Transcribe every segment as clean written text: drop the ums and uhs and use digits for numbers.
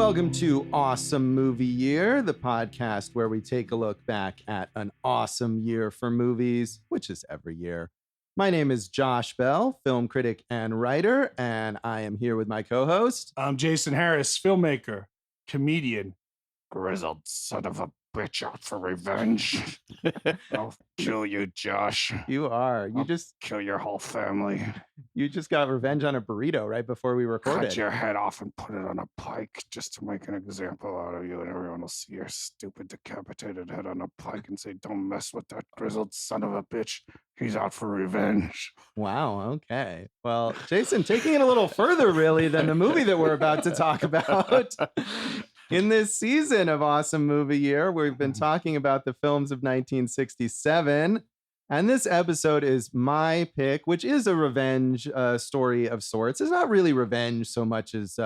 Welcome to Awesome Movie Year, the podcast where we take a look back at an awesome year for movies, which is every year. My name is Josh Bell, film critic and writer, and I am here with my co-host. I'm Jason Harris, filmmaker, comedian, grizzled son of a bitch out for revenge. I'll kill you, Josh. You are. I'll kill your whole family. You just got revenge on a burrito right before we recorded. Cut your head off and put it on a pike just to make an example out of you, and everyone will see your stupid decapitated head on a pike and say, "Don't mess with that grizzled son of a bitch. He's out for revenge." Wow. Okay. Well, Jason, taking it a little further, really, than the movie that we're about to talk about. In this season of Awesome Movie Year, we've been talking about the films of 1967. And this episode is my pick, which is a revenge story of sorts. It's not really revenge so much as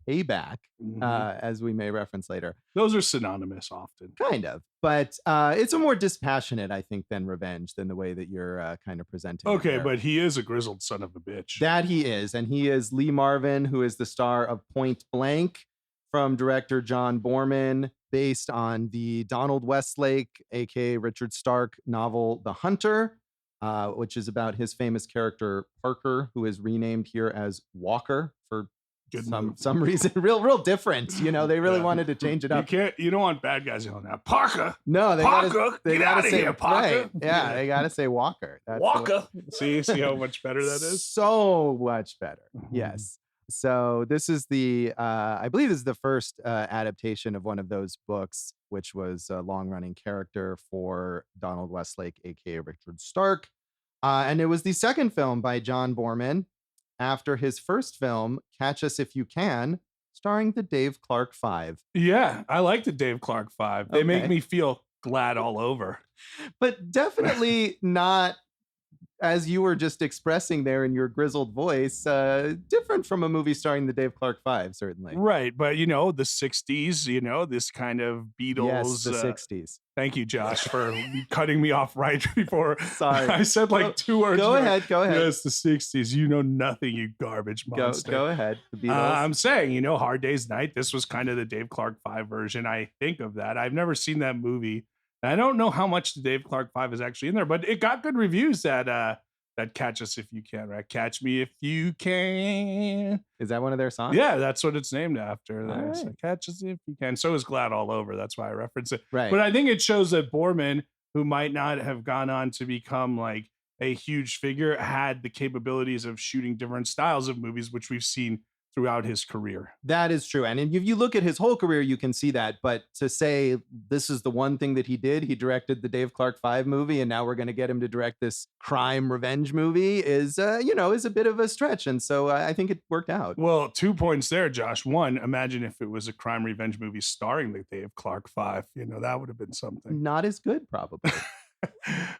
payback, as we may reference later. Those are synonymous often. Kind of. But it's a more dispassionate, I think, than revenge, than the way that you're kind of presenting. Okay, but he is a grizzled son of a bitch. That he is. And he is Lee Marvin, who is the star of Point Blank, from director John Boorman, based on the Donald Westlake, aka Richard Stark, novel The Hunter, which is about his famous character Parker, who is renamed here as Walker for some reason. Real different. You know, they really wanted to change it up. You don't want bad guys yelling out Parker. No, they Parker, they get gotta out of say here, Parker. Right. Yeah, they gotta say Walker. That's Walker. See how much better that is? So much better. Yes. So this is I believe this is the first adaptation of one of those books, which was a long-running character for Donald Westlake, aka Richard Stark. And it was the second film by John Boorman after his first film, Catch Us If You Can, starring the Dave Clark Five. Yeah, I like the Dave Clark Five. They make me feel glad all over. But definitely not, as you were just expressing there in your grizzled voice, different from a movie starring the Dave Clark Five, certainly. Right. But, the 60s, this kind of Beatles. Yes, the 60s. Thank you, Josh, for cutting me off right before. Sorry. I said two words. Go ahead. Yes, the 60s. You know nothing, you garbage monster. Go ahead. The Beatles. I'm saying, Hard Day's Night. This was kind of the Dave Clark Five version. I think of that. I've never seen that movie. I don't know how much the Dave Clark Five is actually in there, but it got good reviews that Catch Us If You Can, right? Catch Me If You Can. Is that one of their songs? Yeah, that's what it's named after. Right. So Catch Us If You Can. So is Glad All Over. That's why I reference it. Right. But I think it shows that Boorman, who might not have gone on to become like a huge figure, had the capabilities of shooting different styles of movies, which we've seen throughout his career. That is true. And if you look at his whole career, you can see that. But to say this is the one thing that he did, he directed the Dave Clark Five movie, and now we're going to get him to direct this crime revenge movie is a bit of a stretch. And so I think it worked out. Well, 2 points there, Josh. One, imagine if it was a crime revenge movie starring the Dave Clark Five. That would have been something. Not as good, probably.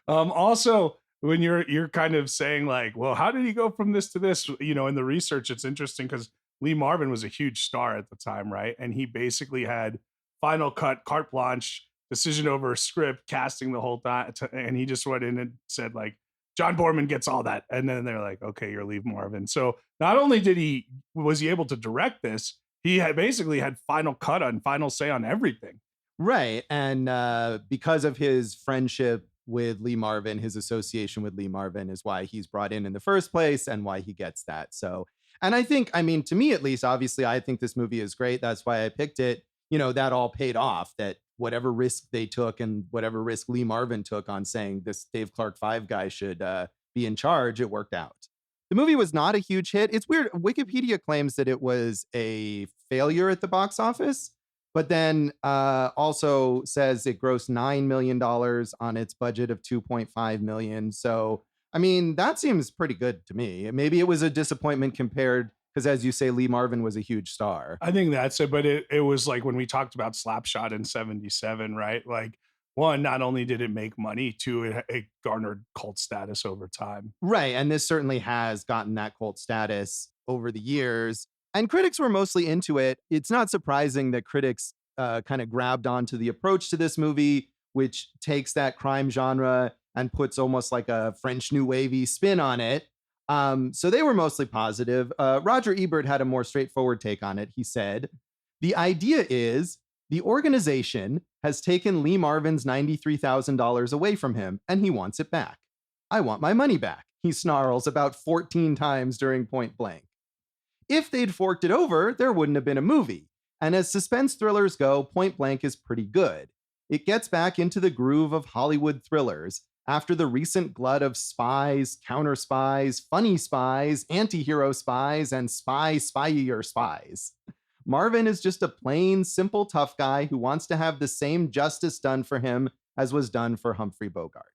Also, when you're kind of saying like, well, how did he go from this to this? In the research, it's interesting because Lee Marvin was a huge star at the time, right? And he basically had final cut, carte blanche, decision over a script, casting the whole time. And he just went in and said like, John Boorman gets all that. And then they're like, okay, you're Lee Marvin. So not only was he able to direct this, he had basically had final say on everything. Right. And because of his friendship with Lee Marvin, his association with Lee Marvin is why he's brought in the first place and why he gets that. So, and I think, to me at least, obviously, I think this movie is great. That's why I picked it. That all paid off, that whatever risk they took and whatever risk Lee Marvin took on saying this Dave Clark Five guy should be in charge, it worked out. The movie was not a huge hit. It's weird. Wikipedia claims that it was a failure at the box office, but then also says it grossed $9 million on its budget of $2.5 million. So, that seems pretty good to me. Maybe it was a disappointment compared, because as you say, Lee Marvin was a huge star. I think that's it. But it was like when we talked about Slapshot in 77, right? Like, one, not only did it make money, two, it garnered cult status over time. Right. And this certainly has gotten that cult status over the years. And critics were mostly into it. It's not surprising that critics kind of grabbed onto the approach to this movie, which takes that crime genre and puts almost like a French New Wavy spin on it. So they were mostly positive. Roger Ebert had a more straightforward take on it. He said, The idea is the organization has taken Lee Marvin's $93,000 away from him and he wants it back. I want my money back, he snarls about 14 times during Point Blank. If they'd forked it over, there wouldn't have been a movie. And as suspense thrillers go, Point Blank is pretty good. It gets back into the groove of Hollywood thrillers after the recent glut of spies, counter spies, funny spies, anti-hero spies, and spyier spies. Marvin is just a plain, simple, tough guy who wants to have the same justice done for him as was done for Humphrey Bogart.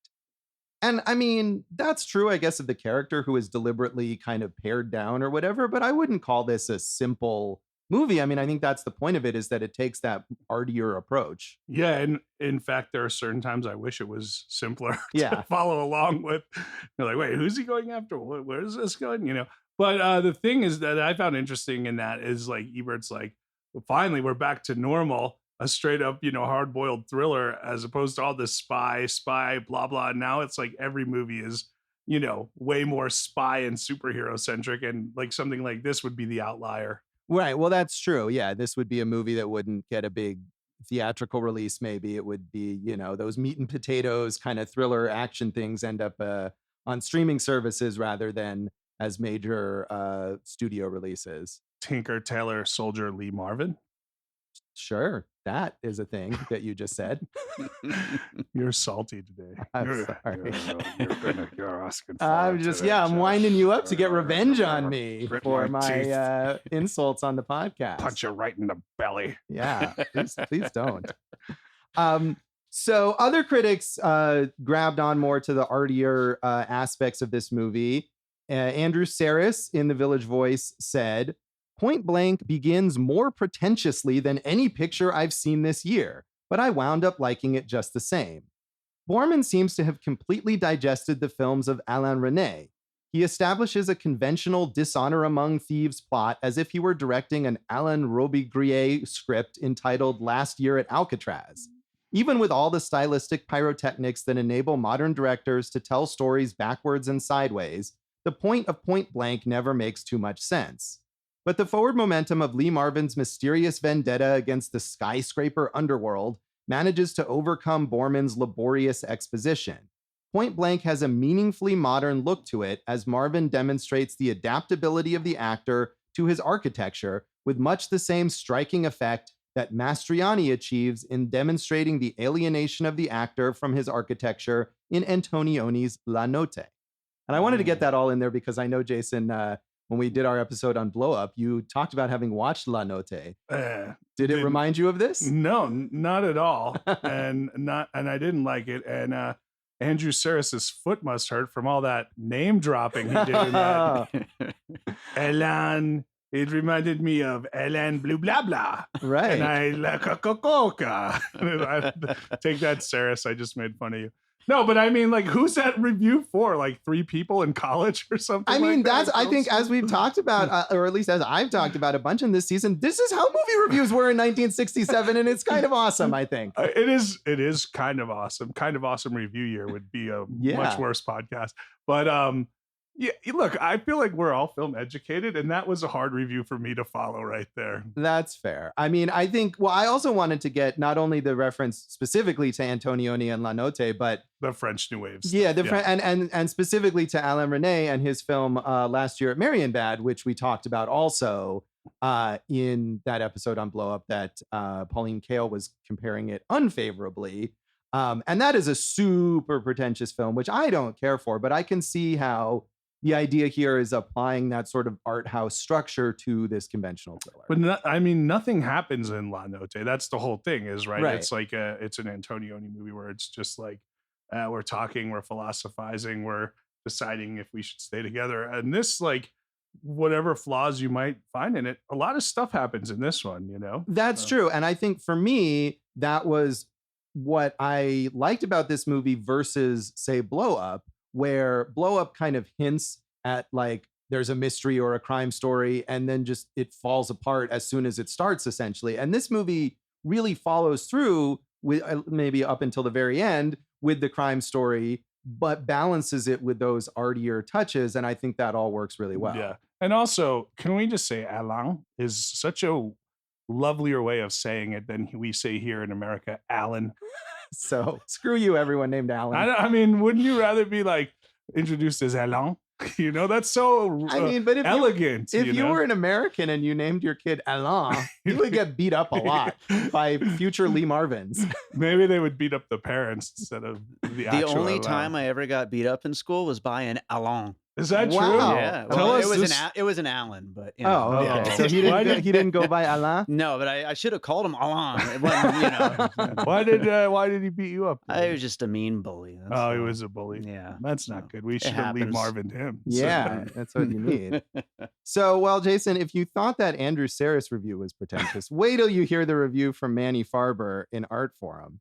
And I mean, that's true, I guess, of the character who is deliberately kind of pared down or whatever, but I wouldn't call this a simple movie. I mean, I think that's the point of it, is that it takes that artier approach. Yeah, and in fact, there are certain times I wish it was simpler to follow along with. You're like, wait, who's he going after? Where is this going? You know. But the thing is that I found interesting in that is like Ebert's like, well, finally we're back to normal, a straight up, hard boiled thriller, as opposed to all this spy, blah, blah. And now it's like every movie is, way more spy and superhero centric. And like something like this would be the outlier. Right. Well, that's true. Yeah. This would be a movie that wouldn't get a big theatrical release. Maybe it would be, those meat and potatoes kind of thriller action things end up on streaming services rather than as major studio releases. Tinker, Tailor, Soldier, Lee Marvin. Sure, that is a thing that you just said. You're salty today. I'm sorry. You're asking for I'm just, I'm winding you up to get revenge on me for my insults on the podcast. Punch you right in the belly. Yeah, please don't. So other critics grabbed on more to the artier aspects of this movie. Andrew Saris in The Village Voice said, Point Blank begins more pretentiously than any picture I've seen this year, but I wound up liking it just the same. Boorman seems to have completely digested the films of Alain Resnais. He establishes a conventional dishonor among thieves plot as if he were directing an Alain Robbe-Grillet script entitled Last Year at Alcatraz. Even with all the stylistic pyrotechnics that enable modern directors to tell stories backwards and sideways, the point of Point Blank never makes too much sense. But the forward momentum of Lee Marvin's mysterious vendetta against the skyscraper underworld manages to overcome Boorman's laborious exposition. Point Blank has a meaningfully modern look to it as Marvin demonstrates the adaptability of the actor to his architecture with much the same striking effect that Mastroianni achieves in demonstrating the alienation of the actor from his architecture in Antonioni's La Notte. And I wanted to get that all in there because I know, Jason, when we did our episode on Blow Up, you talked about having watched La Notte. Did it remind you of this? No, not at all. and I didn't like it. And Andrew Saris's foot must hurt from all that name dropping he did in that. Elan, it reminded me of Elan Blue Blah Blah. Right. And I like a Coca. Take that, Saris. I just made fun of you. No, but I mean, like, who's that review for? Like 3 people in college or something? I mean, I think, as we've talked about, or at least as I've talked about a bunch in this season, this is how movie reviews were in 1967, and it's kind of awesome, I think. It is kind of awesome. Kind of awesome review year would be a much worse podcast. But yeah, look, I feel like we're all film educated, and that was a hard review for me to follow right there. That's fair. I mean, I think, I also wanted to get not only the reference specifically to Antonioni and La Notte, but the French New Wave stuff. Yeah, and specifically to Alain Resnais and his film Last Year at Marienbad, which we talked about also in that episode on Blow Up that Pauline Kael was comparing it unfavorably. And that is a super pretentious film, which I don't care for, but I can see how the idea here is applying that sort of art house structure to this conventional thriller. But nothing happens in La Notte. That's the whole thing, is right. It's like it's an Antonioni movie where it's just like we're talking, we're philosophizing, we're deciding if we should stay together. And this, like, whatever flaws you might find in it, a lot of stuff happens in this one. That's true. And I think for me, that was what I liked about this movie versus, say, Blow Up, where Blow Up kind of hints at like there's a mystery or a crime story and then just it falls apart as soon as it starts, essentially. And this movie really follows through with maybe up until the very end with the crime story, but balances it with those artier touches. And I think that all works really well. Yeah. And also, can we just say Alain is such a lovelier way of saying it than we say here in America, Alan. So screw you, everyone named Alan. I mean, wouldn't you rather be like introduced as Alain? You know, that's so but if elegant. If you were an American and you named your kid Alain, you would get beat up a lot by future Lee Marvins. Maybe they would beat up the parents instead of the actual The only Alain. time I ever got beat up in school was by an Alain. Is that true? Wow. Yeah, Tell well, us it was an Alan, but you Oh, know, okay. Oh. So he didn't go by Alain. no, but I should have called him Alain. It wasn't, you know, why did he beat you up? I was just a mean bully. That's he all. was a bully. Yeah, That's not good. We should have Lee happens. Marvin him. Yeah, that's what you need. So, well, Jason, if you thought that Andrew Saris review was pretentious, wait till you hear the review from Manny Farber in Art Forum,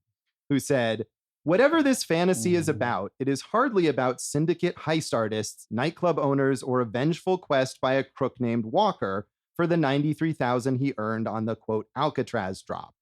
who said, "Whatever this fantasy is about, it is hardly about syndicate heist artists, nightclub owners, or a vengeful quest by a crook named Walker for the $93,000 he earned on the, quote, Alcatraz drop.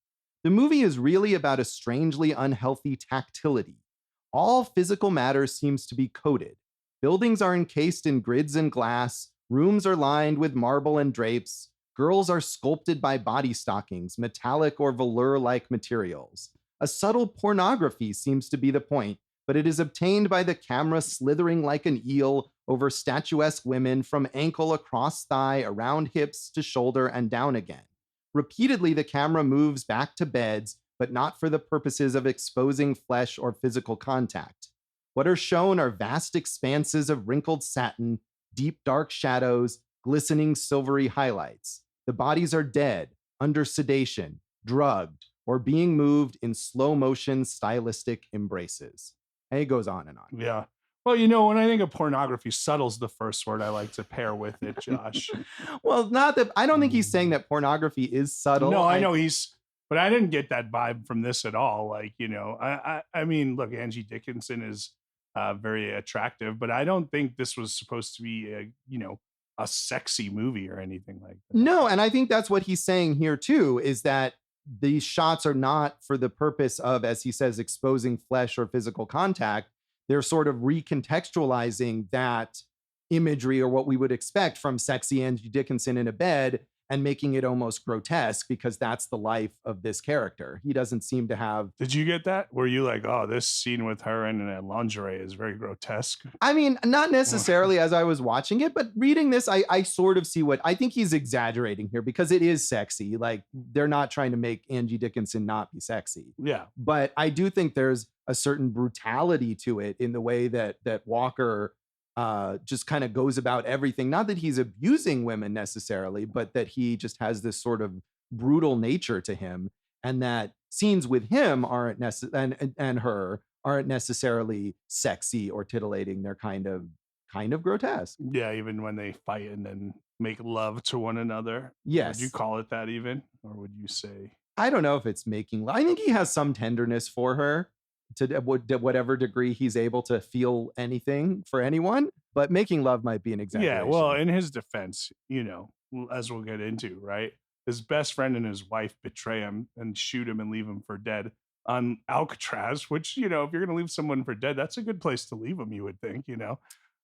The movie is really about a strangely unhealthy tactility. All physical matter seems to be coded. Buildings are encased in grids and glass, rooms are lined with marble and drapes, girls are sculpted by body stockings, metallic or velour-like materials. A subtle pornography seems to be the point, but it is obtained by the camera slithering like an eel over statuesque women from ankle across thigh, around hips to shoulder and down again. Repeatedly, the camera moves back to beds, but not for the purposes of exposing flesh or physical contact. What are shown are vast expanses of wrinkled satin, deep dark shadows, glistening silvery highlights. The bodies are dead, under sedation, drugged, or being moved in slow motion stylistic embraces." And it goes on and on. Yeah. Well, you know, when I think of pornography, subtle's the first word I like to pair with it, Josh. Well, not that I don't think he's saying that pornography is subtle. No, I know but I didn't get that vibe from this at all. Like, you know, I mean, look, Angie Dickinson is very attractive, but I don't think this was supposed to be a sexy movie or anything like that. No, and I think that's what he's saying here too, is that these shots are not for the purpose of, as he says, exposing flesh or physical contact. They're sort of recontextualizing that imagery or what we would expect from sexy Angie Dickinson in a bed and making it almost grotesque because that's the life of this character. He doesn't seem to have... Did you get that? Were you like, oh, this scene with her in lingerie is very grotesque? I mean, not necessarily as I was watching it, but reading this, I sort of see what... I think he's exaggerating here because it is sexy. Like, they're not trying to make Angie Dickinson not be sexy. Yeah. But I do think there's a certain brutality to it in the way that Walker... just kind of goes about everything. Not that he's abusing women necessarily, but that he just has this sort of brutal nature to him, and that scenes with him aren't and her aren't necessarily sexy or titillating. They're kind of grotesque. Yeah, even when they fight and then make love to one another. Yes. Would you call it that even? Or would you say? I don't know if it's making love. I think he has some tenderness for her. To whatever degree he's able to feel anything for anyone, but making love might be an exaggeration. Yeah, well, in his defense, you know, as we'll get into, right? His best friend and his wife betray him and shoot him and leave him for dead on Alcatraz, which, you know, if you're going to leave someone for dead, that's a good place to leave them, you would think, you know?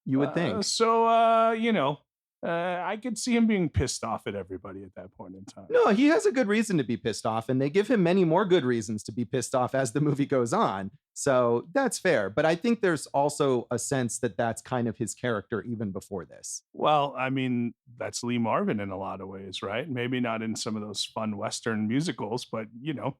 You would think. So, you know, I could see him being pissed off at everybody at that point in time. No, he has a good reason to be pissed off, and they give him many more good reasons to be pissed off as the movie goes on. So that's fair. But I think there's also a sense that that's kind of his character even before this. Well, I mean, that's Lee Marvin in a lot of ways, right? Maybe not in some of those fun Western musicals, but, you know,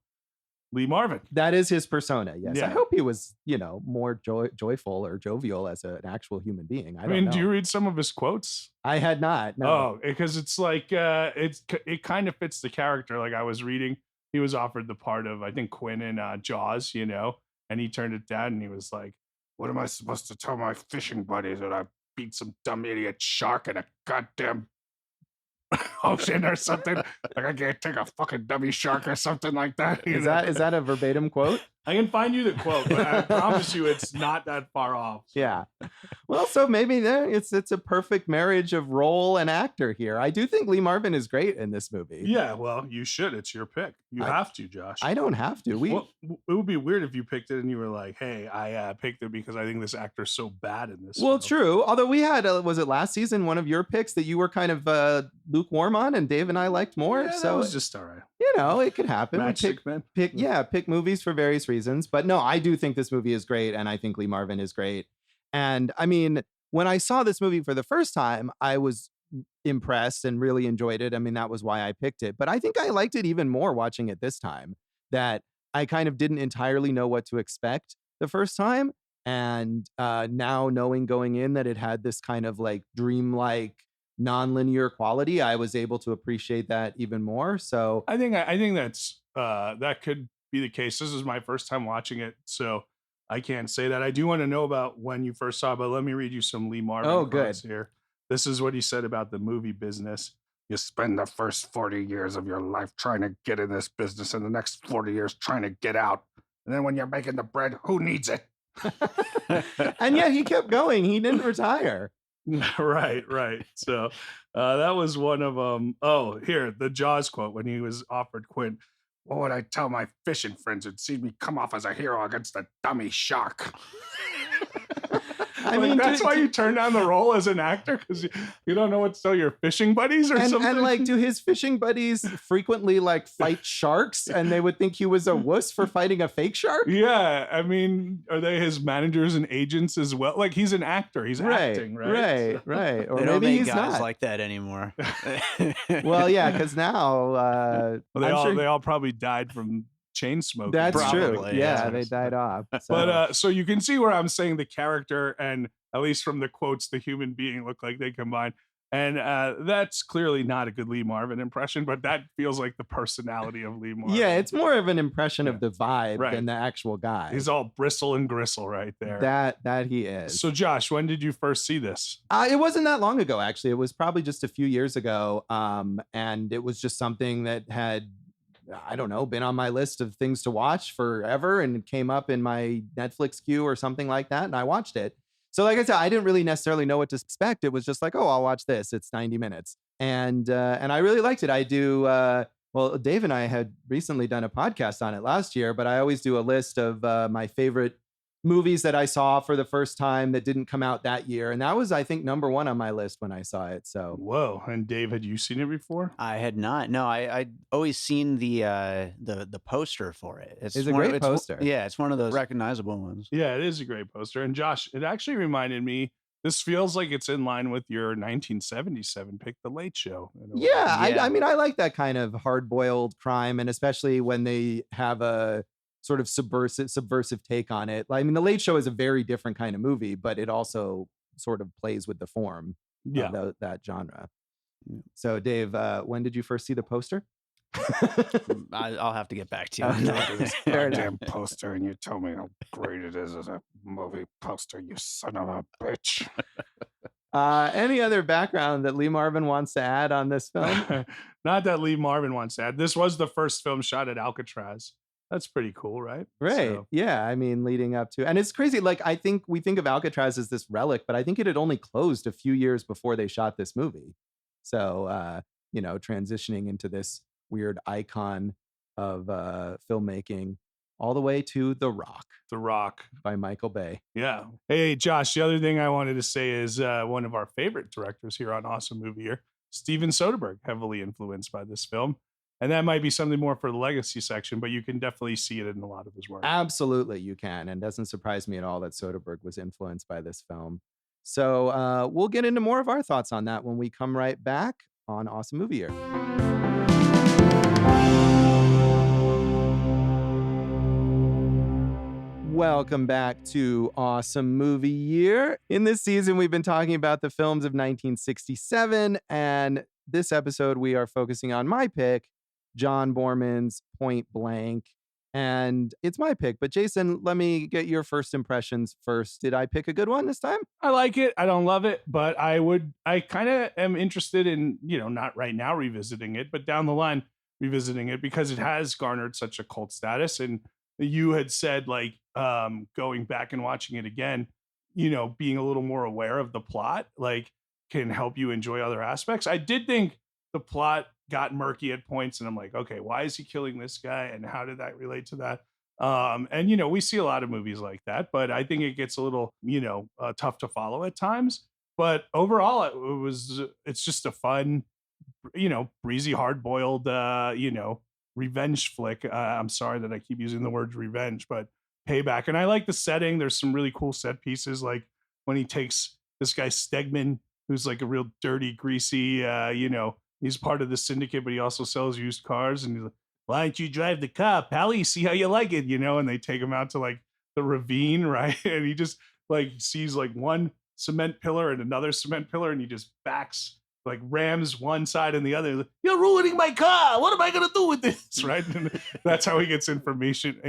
Lee Marvin. That is his persona, yes. Yeah. I hope he was, you know, more joyful or jovial as an actual human being. I mean, do you read some of his quotes? I had not, no. Oh, because it's like, it kind of fits the character. Like I was reading, he was offered the part of, I think, Quinn in Jaws, you know, and he turned it down and he was like, what am I supposed to tell my fishing buddies that I beat some dumb idiot shark in a goddamn ocean or something? Like I can't take a fucking dummy shark or something like that. Is that a verbatim quote? I can find you the quote, but I promise you it's not that far off. So. Yeah. Well, so maybe there it's a perfect marriage of role and actor here. I do think Lee Marvin is great in this movie. Yeah, well, you should. It's your pick. You have to, Josh. I don't have to. Well, it would be weird if you picked it and you were like, "Hey, I picked it because I think this actor's so bad in this." Well, film. true. Although we had, was it last season, one of your picks that you were kind of lukewarm on, and Dave and I liked more. Yeah, so that was just all right. It could happen. Pick movies for various reasons. But no, I do think this movie is great, and I think Lee Marvin is great. And I mean, when I saw this movie for the first time, I was impressed and really enjoyed it. I mean, that was why I picked it. But I think I liked it even more watching it this time, that I kind of didn't entirely know what to expect the first time. And now knowing going in that it had this kind of like dreamlike, non-linear quality, I was able to appreciate that even more. So I think that's that could be the case. This is my first time watching it, so I can't say that. I do want to know about when you first saw it, but let me read you some Lee Marvin quotes here. This is what he said about the movie business. You spend the first 40 years of your life trying to get in this business and the next 40 years trying to get out. And then when you're making the bread, who needs it? And yet he kept going. He didn't retire. Right. So that was one of them. Oh, here, the Jaws quote when he was offered Quint. What would I tell my fishing friends who'd see me come off as a hero against a dummy shark? I mean, that's why you turn down the role as an actor, because you don't know what to tell your fishing buddies or something. And like, do his fishing buddies frequently like fight sharks, and they would think he was a wuss for fighting a fake shark? Yeah, I mean, are they his managers and agents as well? Like, he's an actor, he's acting, right? Right. Or they don't maybe make he's guys not like that anymore. Well, yeah, because now well, they all probably died from chain smoking. That's Probably, true. Yeah, yeah. they died off. So. But so you can see where I'm saying the character and at least from the quotes, the human being look like they combine. And that's clearly not a good Lee Marvin impression, but that feels like the personality of Lee Marvin. Yeah, it's more of an impression of the vibe than the actual guy. He's all bristle and gristle right there. That he is. So Josh, when did you first see this? It wasn't that long ago, actually. It was probably just a few years ago. And it was just something that had, I don't know, been on my list of things to watch forever, and it came up in my Netflix queue or something like that, and I watched it. So like I said, I didn't really necessarily know what to expect. It was just like, oh, I'll watch this. It's 90 minutes. And I really liked it. I do, well, Dave and I had recently done a podcast on it last year, but I always do a list of my favorite movies that I saw for the first time that didn't come out that year. And that was, I think, number one on my list when I saw it. So whoa. And Dave, had you seen it before? I had not. No, I'd always seen the poster for it. It's a great poster. Yeah, it's one of those recognizable ones. Yeah, it is a great poster. And Josh, it actually reminded me, this feels like it's in line with your 1977 pick, The Late Show. Yeah. I mean, I like that kind of hard-boiled crime, and especially when they have a sort of subversive take on it. I mean, The Late Show is a very different kind of movie, but it also sort of plays with the form of that genre. So Dave, when did you first see the poster? I'll have to get back to you. Okay. This goddamn poster, and you tell me how great it is as a movie poster, you son of a bitch. Any other background that Lee Marvin wants to add on this film? Not that Lee Marvin wants to add. This was the first film shot at Alcatraz. That's pretty cool, right? Right. So. Yeah. I mean, leading up to, and it's crazy. Like, I think we think of Alcatraz as this relic, but I think it had only closed a few years before they shot this movie. So, transitioning into this weird icon of filmmaking all the way to The Rock. The Rock by Michael Bay. Yeah. Hey, Josh, the other thing I wanted to say is one of our favorite directors here on Awesome Movie Year, Steven Soderbergh, heavily influenced by this film. And that might be something more for the legacy section, but you can definitely see it in a lot of his work. Absolutely, you can. And it doesn't surprise me at all that Soderbergh was influenced by this film. So we'll get into more of our thoughts on that when we come right back on Awesome Movie Year. Welcome back to Awesome Movie Year. In this season, we've been talking about the films of 1967, and this episode we are focusing on my pick, John Boorman's Point Blank. And it's my pick, but Jason, let me get your first impressions first. Did I pick a good one this time? I like it. I don't love it, but I kind of am interested in, not right now revisiting it, but down the line revisiting it because it has garnered such a cult status. And you had said, like, going back and watching it again, being a little more aware of the plot, like, can help you enjoy other aspects. I did think the plot got murky at points, and I'm like, okay, why is he killing this guy, and how did that relate to that? And we see a lot of movies like that, but I think it gets a little, tough to follow at times. But overall, it's just a fun, breezy, hard boiled, revenge flick. I'm sorry that I keep using the word revenge, but payback. And I like the setting. There's some really cool set pieces, like when he takes this guy Stegman, who's like a real dirty, greasy, he's part of the syndicate, but he also sells used cars. And he's like, why don't you drive the car, Pally? See how you like it, and they take him out to like the ravine, right? And he just like sees like one cement pillar and another cement pillar, and he just backs, like rams one side and the other. You're ruining my car. What am I gonna do with this? Right? And that's how he gets information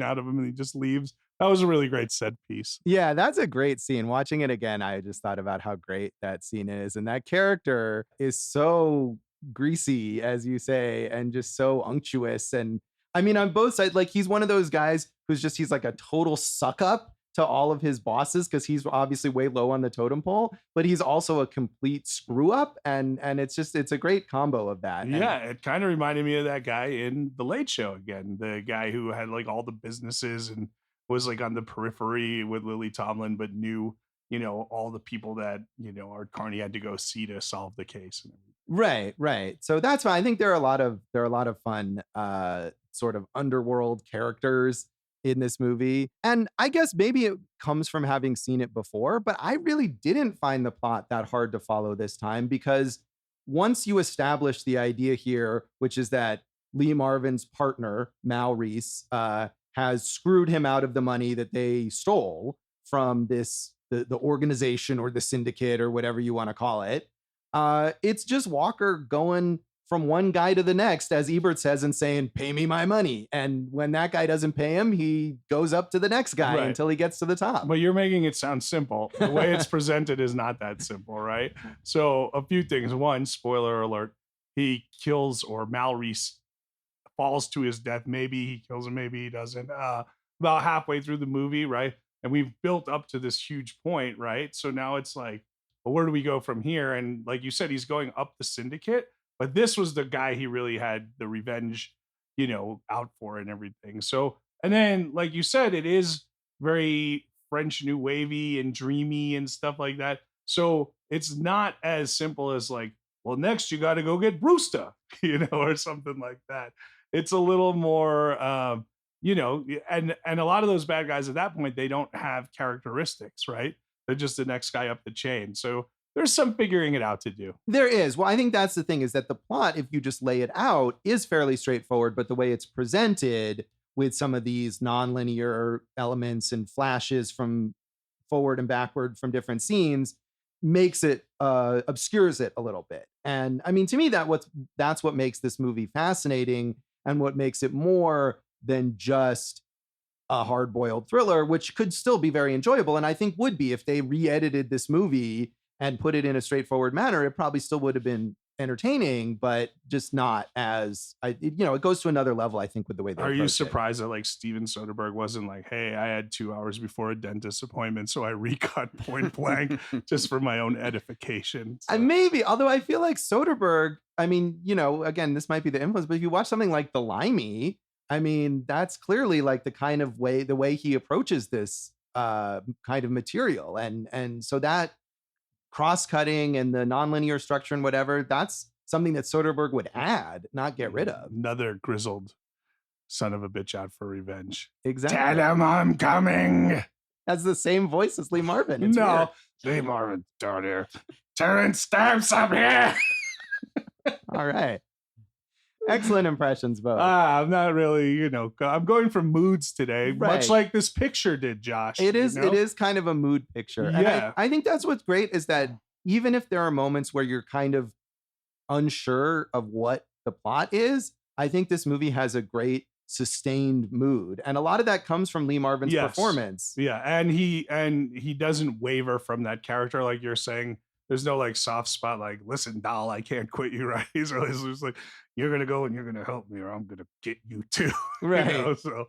out of him, and he just leaves. That was a really great set piece. Yeah, that's a great scene. Watching it again, I just thought about how great that scene is. And that character is so greasy, as you say, and just so unctuous. And I mean, on both sides, like he's one of those guys he's like a total suck up to all of his bosses because he's obviously way low on the totem pole, but he's also a complete screw up. And it's a great combo of that. Yeah, it kind of reminded me of that guy in The Late Show again, the guy who had like all the businesses and was like on the periphery with Lily Tomlin, but knew, all the people that, Art Carney had to go see to solve the case. Right. So that's why I think there are a lot of fun sort of underworld characters in this movie. And I guess maybe it comes from having seen it before, but I really didn't find the plot that hard to follow this time, because once you establish the idea here, which is that Lee Marvin's partner, Mal Reese, has screwed him out of the money that they stole from the organization or the syndicate or whatever you want to call it. It's just Walker going from one guy to the next, as Ebert says, and saying, pay me my money. And when that guy doesn't pay him, he goes up to the next guy until he gets to the top. But you're making it sound simple. The way it's presented is not that simple, right? So a few things. One, spoiler alert, he kills, or Mal Reese falls to his death. Maybe he kills him, maybe he doesn't. About halfway through the movie, right? And we've built up to this huge point, right? So now it's like, well, where do we go from here? And like you said, he's going up the syndicate, but this was the guy he really had the revenge, out for and everything. So, and then, like you said, it is very French New Wavy and dreamy and stuff like that. So it's not as simple as like, well, next you got to go get Brewster, or something like that. It's a little more, and a lot of those bad guys at that point, they don't have characteristics, right? They're just the next guy up the chain. So there's some figuring it out to do. There is. Well, I think that's the thing, is that the plot, if you just lay it out, is fairly straightforward, but the way it's presented with some of these nonlinear elements and flashes from forward and backward from different scenes makes it obscures it a little bit. And I mean, to me, that's what makes this movie fascinating, and what makes it more than just a hard-boiled thriller, which could still be very enjoyable, and I think would be if they re-edited this movie and put it in a straightforward manner. It probably still would have been entertaining, but just not as it goes to another level, I think, with the way they Are you approach surprised that like Steven Soderbergh wasn't like, hey, I had 2 hours before a dentist appointment, so I recut Point Blank just for my own edification? So. And maybe, although I feel like Soderbergh, I mean, again, this might be the influence, but if you watch something like The Limey, I mean, that's clearly like the way he approaches this kind of material. And so that cross-cutting and the nonlinear structure and whatever, that's something that Soderbergh would add, not get rid of. Another grizzled son of a bitch out for revenge. Exactly. Tell him I'm coming. That's the same voice as Lee Marvin. It's no, weird. Lee Marvin down here. Terrence Stamps up here. All right. Excellent impressions, both. I'm not really, I'm going for moods today, right. Much like this picture did, Josh. It is kind of a mood picture. Yeah. And I think that's what's great, is that even if there are moments where you're kind of unsure of what the plot is, I think this movie has a great sustained mood. And a lot of that comes from Lee Marvin's performance. Yeah. And he doesn't waver from that character, like you're saying. There's no like soft spot, like, listen, doll, I can't quit you, right? He's always like, you're going to go and you're going to help me, or I'm going to get you too. Right. So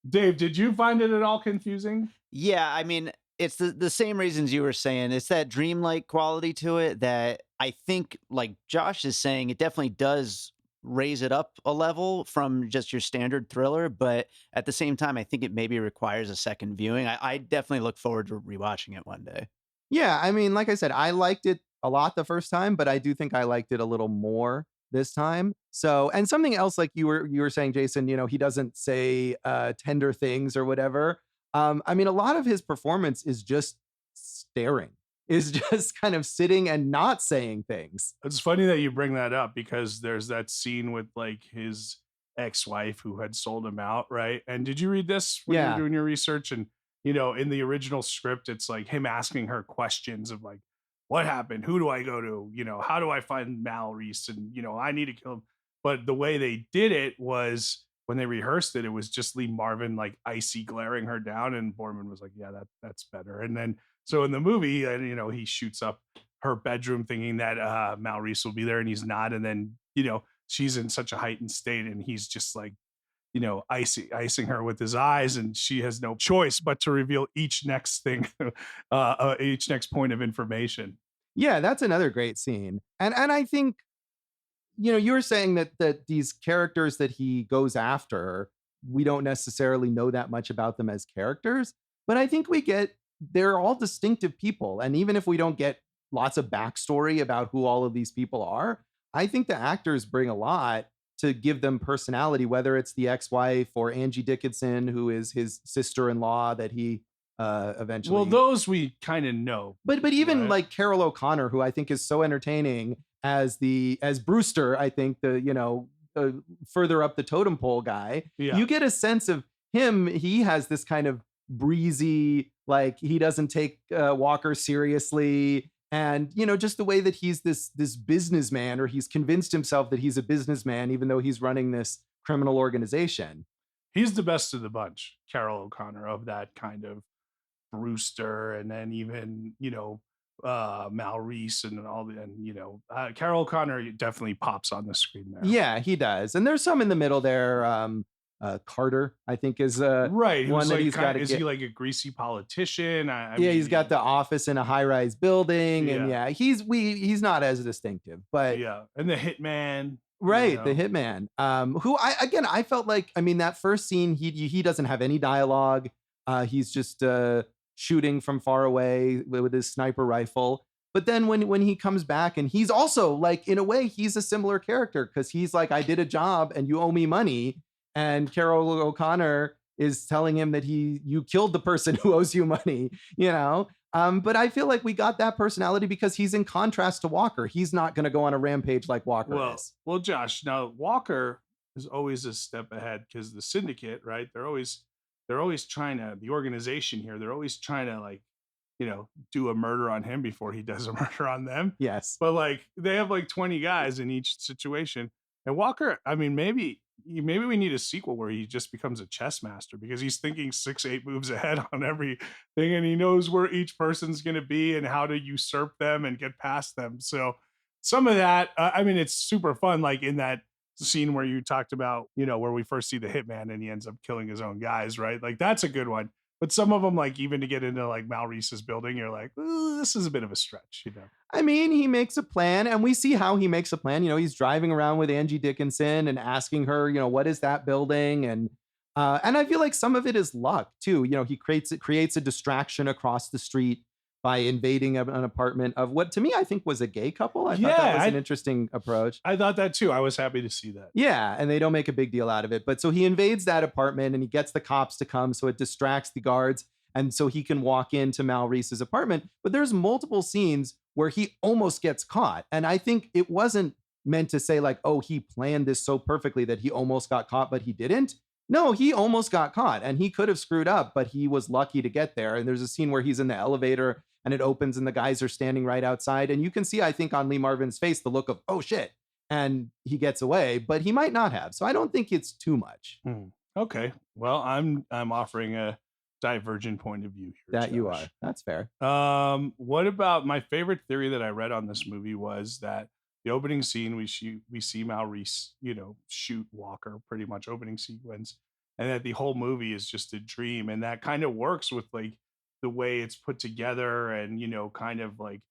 Dave, did you find it at all confusing? Yeah, I mean, it's the same reasons you were saying. It's that dreamlike quality to it that I think, like Josh is saying, it definitely does raise it up a level from just your standard thriller. But at the same time, I think it maybe requires a second viewing. I definitely look forward to rewatching it one day. Yeah, I mean, like I said, I liked it a lot the first time, but I do think I liked it a little more this time. So, and something else, like you were saying, Jason, he doesn't say tender things or whatever. I mean, a lot of his performance is just staring, is just kind of sitting and not saying things. It's funny that you bring that up because there's that scene with like his ex-wife who had sold him out, right? And did you read this when you were Yeah. doing your research? And in the original script, it's like him asking her questions of like, what happened? Who do I go to? How do I find Mal Reese? And I need to kill him. But the way they did it was when they rehearsed it, it was just Lee Marvin like icy glaring her down, and Boorman was like, "Yeah, that's better." And then so in the movie, he shoots up her bedroom thinking that Mal Reese will be there, and he's not. And then she's in such a heightened state, and he's just like icing her with his eyes, and she has no choice but to reveal each next thing, each next point of information. Yeah, that's another great scene. And I think you were saying that these characters that he goes after, we don't necessarily know that much about them as characters, but I think they're all distinctive people. And even if we don't get lots of backstory about who all of these people are, I think the actors bring a lot to give them personality, whether it's the ex-wife or Angie Dickinson, who is his sister-in-law that he eventually. Well, those we kind of know. But even right? like Carroll O'Connor, who I think is so entertaining as Brewster, I think further up the totem pole guy, Yeah. you get a sense of him. He has this kind of breezy, like he doesn't take Walker seriously. And, just the way that he's this businessman, or he's convinced himself that he's a businessman, even though he's running this criminal organization. He's the best of the bunch, Carroll O'Connor, of that kind of Brewster, and then even Mal Reese and all the, and Carroll O'Connor definitely pops on the screen there. Yeah, he does. And there's some in the middle there. Carter, I think, is right. one that like, he's got to is get. he like a greasy politician? I Yeah, mean, he's got the office in a high-rise building, and Yeah. he's not as distinctive, but yeah, and the hitman. right, the hitman, who I felt like, I mean, that first scene, he doesn't have any dialogue. He's just shooting from far away with his sniper rifle. But then when he comes back, and he's also like, in a way, he's a similar character, because he's like, I did a job and you owe me money. And Carroll O'Connor is telling him that you killed the person who owes you money, But I feel like we got that personality because he's in contrast to Walker. He's not going to go on a rampage like Walker is. Well, Josh, now Walker is always a step ahead because the syndicate, right? They're always trying to, the organization here, they're always trying to like, do a murder on him before he does a murder on them. Yes. But like they have like 20 guys in each situation. And Walker, I mean, maybe we need a sequel where he just becomes a chess master because he's thinking 6-8 moves ahead on everything, and he knows where each person's going to be and how to usurp them and get past them. So some of that, I mean, it's super fun. Like in that scene where you talked about, where we first see the hitman and he ends up killing his own guys, right? Like that's a good one. But some of them, like even to get into like Mal Reese's building, you're like, this is a bit of a stretch, I mean, he makes a plan, and we see how he makes a plan. He's driving around with Angie Dickinson and asking her, what is that building? And I feel like some of it is luck too. He creates a distraction across the street by invading an apartment of what to me I think was a gay couple. I thought that was an interesting approach. I thought that too. I was happy to see that. Yeah, and they don't make a big deal out of it. But so he invades that apartment and he gets the cops to come, so it distracts the guards, and so he can walk into Mal Reese's apartment. But there's multiple scenes where he almost gets caught. And I think it wasn't meant to say like, oh, he planned this so perfectly that he almost got caught, but he didn't. No, he almost got caught, and he could have screwed up, but he was lucky to get there. And there's a scene where he's in the elevator and it opens and the guys are standing right outside. And you can see, I think, on Lee Marvin's face, the look of, oh shit. And he gets away, but he might not have. So I don't think it's too much. Okay. Well, I'm offering a divergent point of view here. That Josh. you are. That's fair. What about my favorite theory that I read on this movie was that the opening scene we see Mal Reese, shoot Walker, pretty much opening sequence. and that the whole movie is just a dream. And that kind of works with like the way it's put together, and kind of like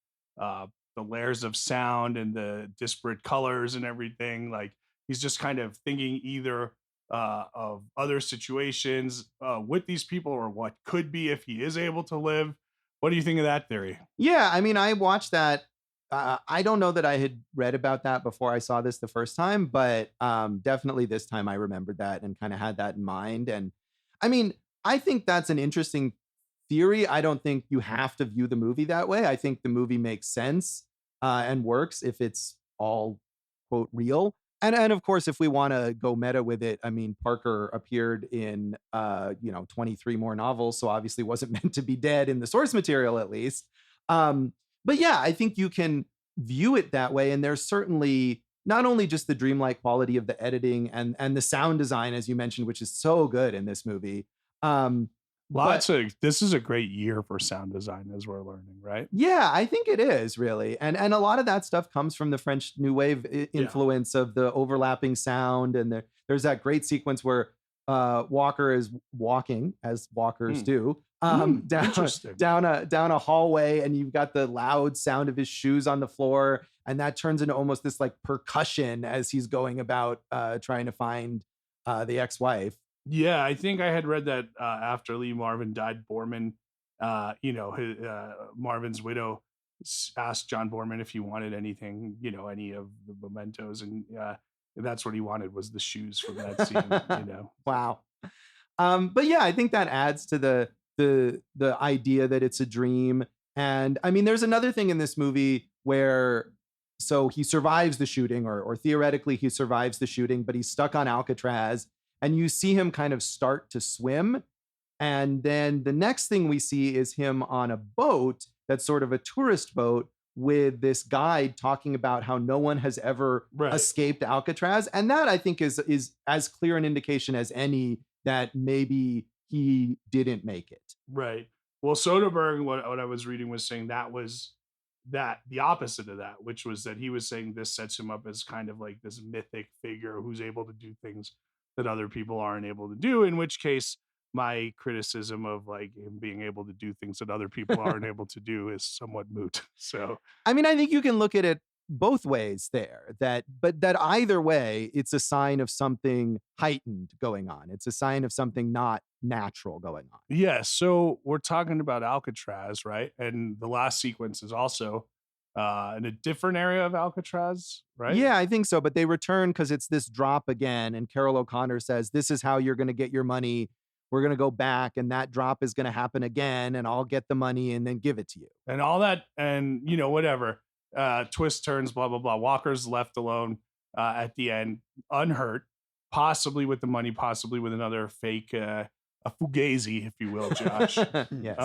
uh the layers of sound and the disparate colors and everything. Like he's just kind of thinking either of other situations with these people, or what could be if he is able to live. What do you think of that theory? Yeah, I mean, I watched that. I don't know that I had read about that before I saw this the first time, but definitely this time I remembered that and kind of had that in mind. And I mean, I think that's an interesting theory. I don't think you have to view the movie that way. I think the movie makes sense and works if it's all quote real. And of course, if we want to go meta with it, I mean, Parker appeared in 23 more novels, so obviously wasn't meant to be dead in the source material, at least. But yeah, I think you can view it that way. And there's certainly not only just the dreamlike quality of the editing and the sound design, as you mentioned, which is so good in this movie. This is a great year for sound design, as we're learning, right? Yeah, I think it is really. And a lot of that stuff comes from the French New Wave influence of the overlapping sound. And there's that great sequence where Walker is walking, as walkers do, down a hallway, and you've got the loud sound of his shoes on the floor, and that turns into almost this like percussion as he's going about trying to find the ex-wife. Yeah, I think I had read that after Lee Marvin died, Boorman, Marvin's widow asked John Boorman if he wanted anything, any of the mementos, and that's what he wanted, was the shoes from that scene. Wow. But yeah, I think that adds to the idea that it's a dream. And I mean, there's another thing in this movie where so he survives the shooting, or theoretically he survives the shooting, but he's stuck on Alcatraz. And you see him kind of start to swim. And then the next thing we see is him on a boat that's sort of a tourist boat with this guide talking about how no one has ever escaped Alcatraz. And that, I think, is as clear an indication as any that maybe he didn't make it. Right. Well, Soderbergh, what I was reading, was saying that was the opposite of that, which was that he was saying this sets him up as kind of like this mythic figure who's able to do things that other people aren't able to do, in which case my criticism of like him being able to do things that other people aren't able to do is somewhat moot. So I mean, I think you can look at it both ways there, but that either way, it's a sign of something heightened going on. It's a sign of something not natural going on. Yeah, so we're talking about Alcatraz, right? And the last sequence is also in a different area of Alcatraz, right? Yeah, I think so. But they return because it's this drop again. And Carroll O'Connor says, this is how you're going to get your money. We're going to go back, and that drop is going to happen again, and I'll get the money and then give it to you. And all that, and whatever. Twist turns, blah, blah, blah. Walker's left alone at the end, unhurt, possibly with the money, possibly with another fake, a fugazi, if you will, Josh. Yes.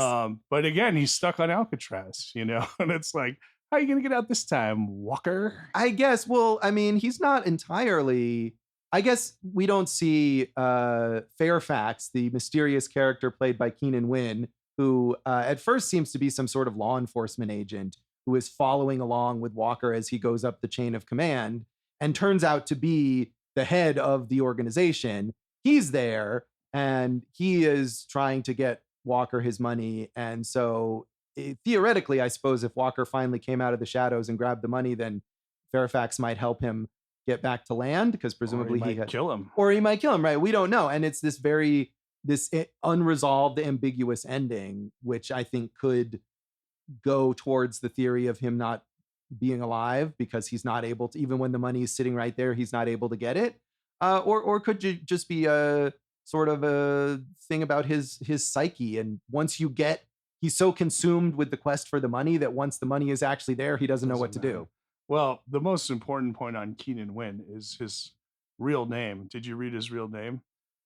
But again, he's stuck on Alcatraz, and it's like, how are you going to get out this time, Walker? I guess, well, I mean, he's not entirely, I guess we don't see Fairfax, the mysterious character played by Keenan Wynn, who at first seems to be some sort of law enforcement agent who is following along with Walker as he goes up the chain of command, and turns out to be the head of the organization. He's there, and he is trying to get Walker his money. And so theoretically, I suppose if Walker finally came out of the shadows and grabbed the money, then Fairfax might help him get back to land, because presumably he might kill him. Or he might kill him, right? We don't know. And it's this unresolved, ambiguous ending, which I think could go towards the theory of him not being alive because he's not able to, even when the money is sitting right there, he's not able to get it. Or could you just be a sort of a thing about his psyche. And once he's so consumed with the quest for the money that once the money is actually there, he doesn't know what to do. Well, the most important point on Keenan Wynn is his real name. Did you read his real name?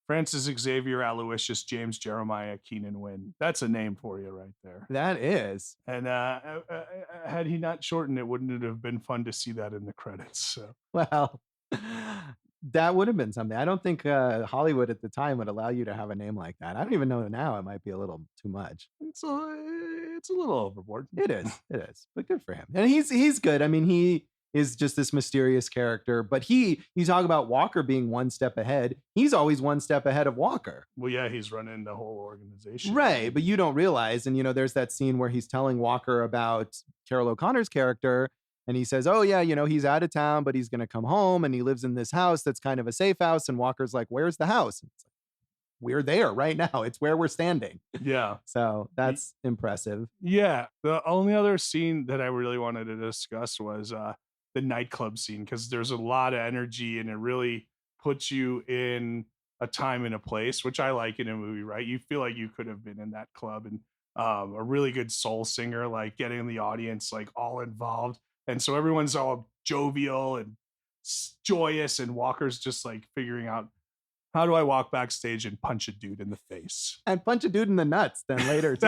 Francis Xavier Aloysius James Jeremiah Keenan Wynn. That's a name for you right there. That is. And had he not shortened it, wouldn't it have been fun to see that in the credits? So. Well, that would have been something. I don't think Hollywood at the time would allow you to have a name like that. I don't even know now. It might be a little too much. It's a little overboard. It is. But good for him. And he's good. I mean, is just this mysterious character. But you talk about Walker being one step ahead. He's always one step ahead of Walker. Well, yeah, he's running the whole organization. Right. But you don't realize. And, there's that scene where he's telling Walker about Carroll O'Connor's character. And he says, oh, yeah, he's out of town, but he's going to come home. And he lives in this house that's kind of a safe house. And Walker's like, where's the house? And it's like, we're there right now. It's where we're standing. Yeah. So that's impressive. Yeah. The only other scene that I really wanted to discuss was the nightclub scene, because there's a lot of energy and it really puts you in a time and a place, which I like in a movie, right? You feel like you could have been in that club, and a really good soul singer, like getting the audience like all involved. And so everyone's all jovial and joyous, and Walker's just like figuring out, how do I walk backstage and punch a dude in the face? And punch a dude in the nuts then later, too.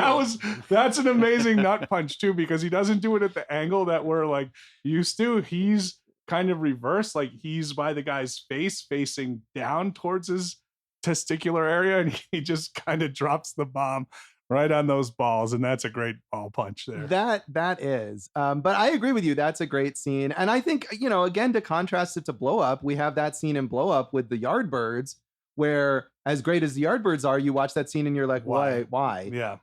That's an amazing nut punch, too, because he doesn't do it at the angle that we're like used to. He's kind of reversed, like he's by the guy's face facing down towards his testicular area, and he just kind of drops the bomb right on those balls, and that's a great ball punch there. That is. But I agree with you. That's a great scene. And I think, again, to contrast it to Blow Up, we have that scene in Blow Up with the Yardbirds, where as great as the Yardbirds are, you watch that scene and you're like, why? Yeah.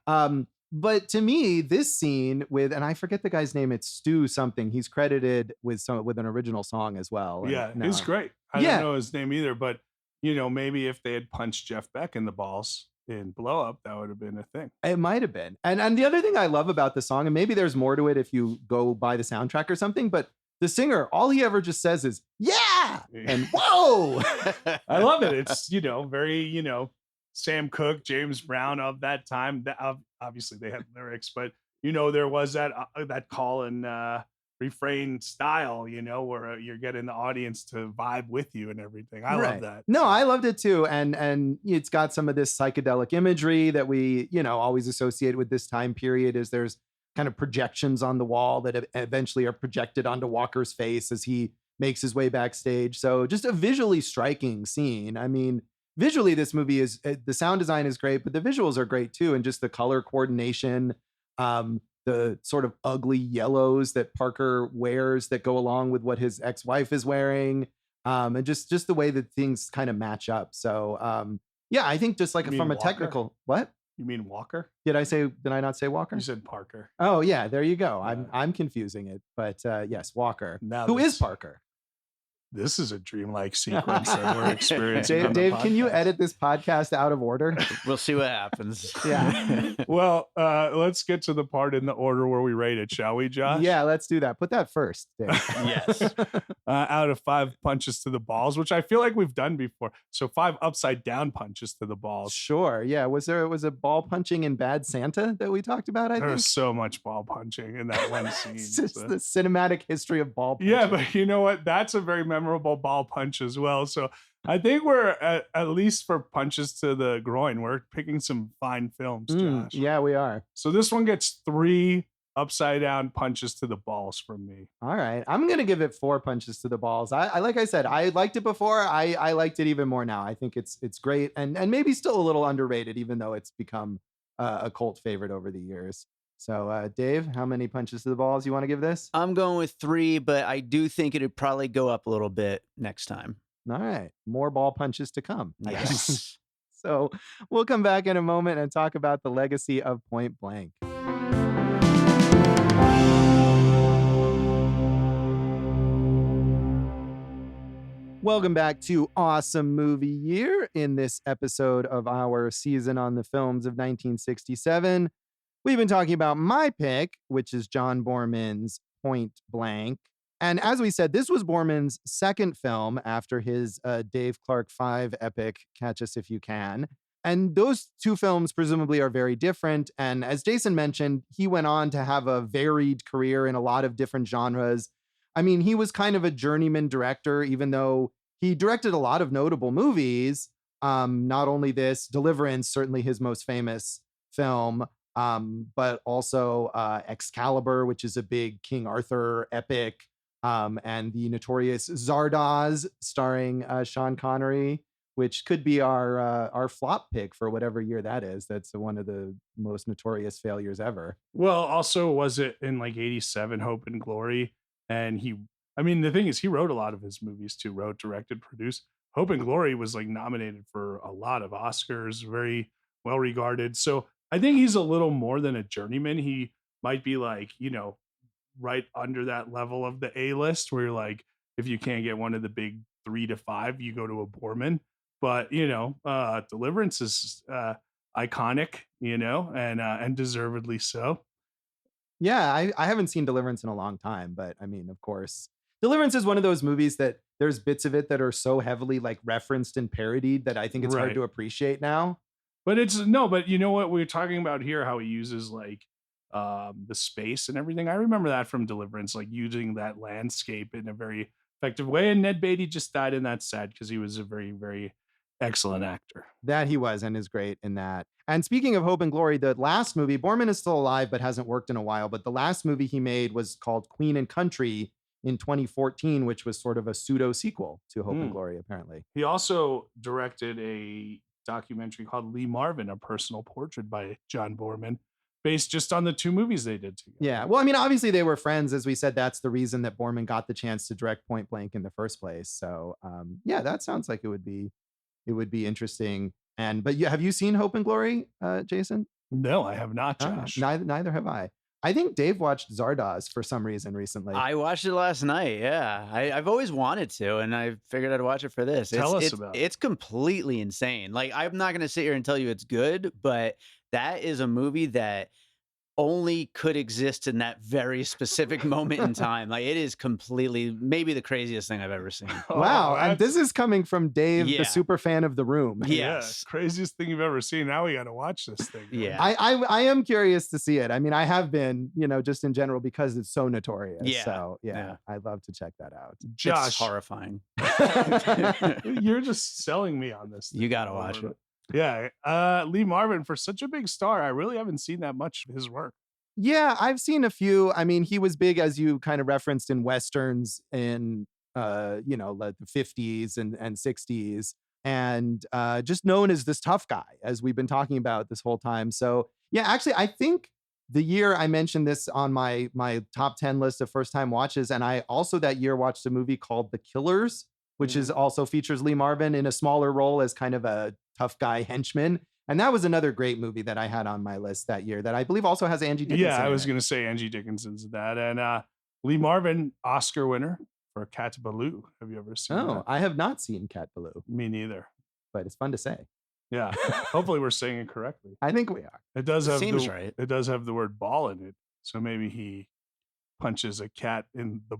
But to me, this scene with, and I forget the guy's name, it's Stu something. He's credited with an original song as well. Yeah, it's great. I don't know his name either, but maybe if they had punched Jeff Beck in the balls in Blow Up, that would have been a thing. It might have been. And the other thing I love about the song, and maybe there's more to it if you go buy the soundtrack or something, but the singer, all he ever just says is, yeah, and whoa. I love it. It's, very, Sam Cooke, James Brown of that time. Obviously they had lyrics, but, there was that call and refrain style, where you're getting the audience to vibe with you and everything. I love that. No, I loved it too. And it's got some of this psychedelic imagery that we, always associate with this time period. Is there's kind of projections on the wall that eventually are projected onto Walker's face as he makes his way backstage. So just a visually striking scene. I mean, visually, this movie is, the sound design is great, but the visuals are great too. And just the color coordination, the sort of ugly yellows that Parker wears that go along with what his ex-wife is wearing. And just the way that things kind of match up. So yeah, I think just like from a technical, what? You mean Walker? Did I not say Walker? You said Parker. Oh yeah, there you go. I'm confusing it, but yes, Walker. Who is Parker? This is a dreamlike sequence that we're experiencing. Dave, can you edit this podcast out of order? We'll see what happens. Yeah. Well, let's get to the part in the order where we rate it, shall we, Josh? Yeah, let's do that. Put that first, Dave. Yes. Out of 5 punches to the balls, which I feel like we've done before. So 5 upside down punches to the balls. Sure. Yeah. Was a ball punching in Bad Santa that we talked about? There was so much ball punching in that one scene. It's just the cinematic history of ball punching. Yeah, but you know what? That's a very memorable ball punch as well. So I think we're at least for punches to the groin, we're picking some fine films, Josh. Yeah, we are. So this one gets 3 upside down punches to the balls from me. All right. I'm going to give it 4 punches to the balls. I like I said, I liked it before. I liked it even more now. I think it's great and maybe still a little underrated, even though it's become a cult favorite over the years. So, Dave, how many punches to the balls you want to give this? I'm going with 3, but I do think it'd probably go up a little bit next time. All right. More ball punches to come. Yes. So we'll come back in a moment and talk about the legacy of Point Blank. Welcome back to Awesome Movie Year. In this episode of our season on the films of 1967, we've been talking about my pick, which is John Boorman's Point Blank. And as we said, this was Boorman's second film after his Dave Clark 5 epic, Catch Us If You Can. And those 2 films presumably are very different. And as Jason mentioned, he went on to have a varied career in a lot of different genres. I mean, he was kind of a journeyman director, even though he directed a lot of notable movies. Not only this, Deliverance, certainly his most famous film, but also Excalibur, which is a big King Arthur epic, and the notorious Zardoz, starring Sean Connery, which could be our flop pick for whatever year that is. That's one of the most notorious failures ever. Well, also, was it in like 87, Hope and Glory? And I mean, the thing is, he wrote a lot of his movies too. Wrote, directed, produced. Hope and Glory was like nominated for a lot of Oscars, very well regarded. So I think he's a little more than a journeyman. He might be like, right under that level of the A list, where you're like, if you can't get one of the big 3 to 5, you go to a Boorman. But Deliverance is iconic, and deservedly so. Yeah, I haven't seen Deliverance in a long time, but I mean, of course, Deliverance is one of those movies that there's bits of it that are so heavily like referenced and parodied that I think it's hard Right. to appreciate now. But but you know what we're talking about here, how he uses like the space and everything. I remember that from Deliverance, like using that landscape in a very effective way. And Ned Beatty just died, and that's sad because he was a very, very excellent actor. That he was and is great in that. And speaking of Hope and Glory, the last movie, Boorman is still alive but hasn't worked in a while. But the last movie he made was called Queen and Country in 2014, which was sort of a pseudo sequel to Hope and Glory, apparently. He also directed a documentary called Lee Marvin, A Personal Portrait by John Boorman, based just on the 2 movies they did together. Yeah. Well, I mean, obviously they were friends. As we said, that's the reason that Boorman got the chance to direct Point Blank in the first place. So yeah, that sounds like it would be interesting. But have you seen Hope and Glory, Jason? No, I have not, Josh. Neither have I. I think Dave watched Zardoz for some reason recently. I watched it last night. Yeah, I've always wanted to, and I figured I'd watch it for this. Tell us about it. It's completely insane. Like, I'm not going to sit here and tell you it's good, but that is a movie that only could exist in that very specific moment in time. Like, it is completely maybe the craziest thing I've ever seen. Wow. And this is coming from Dave, Yeah. the super fan of The Room. Yes. Yeah, craziest thing you've ever seen. Now we got to watch this thing. Yeah. I am curious to see it. I mean, I have been, just in general because it's so notorious. Yeah. So Yeah. I'd love to check that out. It's Josh, horrifying. you're just selling me on this thing. You got to watch it. Yeah. Lee Marvin, for such a big star, I really haven't seen that much of his work. Yeah, I've seen a few. I mean, he was big, as you kind of referenced, in Westerns in, like the 50s and 60s, and just known as this tough guy, as we've been talking about this whole time. So yeah, actually, I think the year I mentioned this on my top 10 list of first time watches, and I also that year watched a movie called The Killers, which is also features Lee Marvin in a smaller role as kind of a tough guy henchman. And that was another great movie that I had on my list that year that I believe also has Angie Dickinson. Yeah, I was going to say Angie Dickinson's that. And Lee Marvin, Oscar winner for Cat Ballou. Have you ever seen that? I have not seen Cat Ballou. Me neither. But it's fun to say. Yeah. Hopefully we're saying it correctly. I think we are. It does have right. It does have the word ball in it. So maybe he punches a cat in the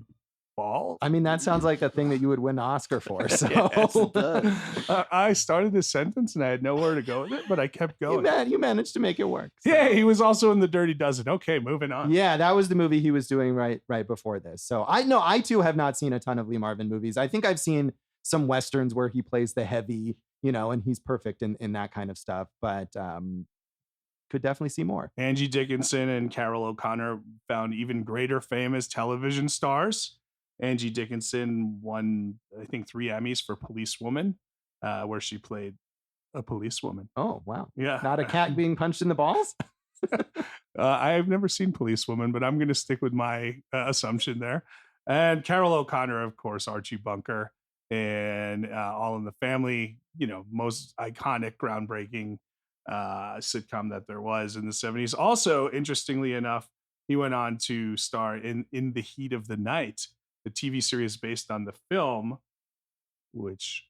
ball. I mean, that sounds like a thing that you would win an Oscar for. So Yes, it does. I started this sentence and I had nowhere to go with it, but I kept going. you managed to make it work. So. Yeah, he was also in The Dirty Dozen. Okay, moving on. Yeah, that was the movie he was doing right before this. So I too have not seen a ton of Lee Marvin movies. I think I've seen some Westerns where he plays the heavy, and he's perfect in that kind of stuff. But could definitely see more. Angie Dickinson and Carroll O'Connor found even greater fame as television stars. Angie Dickinson won, I think, 3 Emmys for Policewoman, where she played a policewoman. Oh, wow. Yeah. Not a cat being punched in the balls? I've never seen Policewoman, but I'm going to stick with my assumption there. And Carroll O'Connor, of course, Archie Bunker, and All in the Family, most iconic, groundbreaking sitcom that there was in the 70s. Also, interestingly enough, he went on to star in The Heat of the Night, the TV series based on the film, which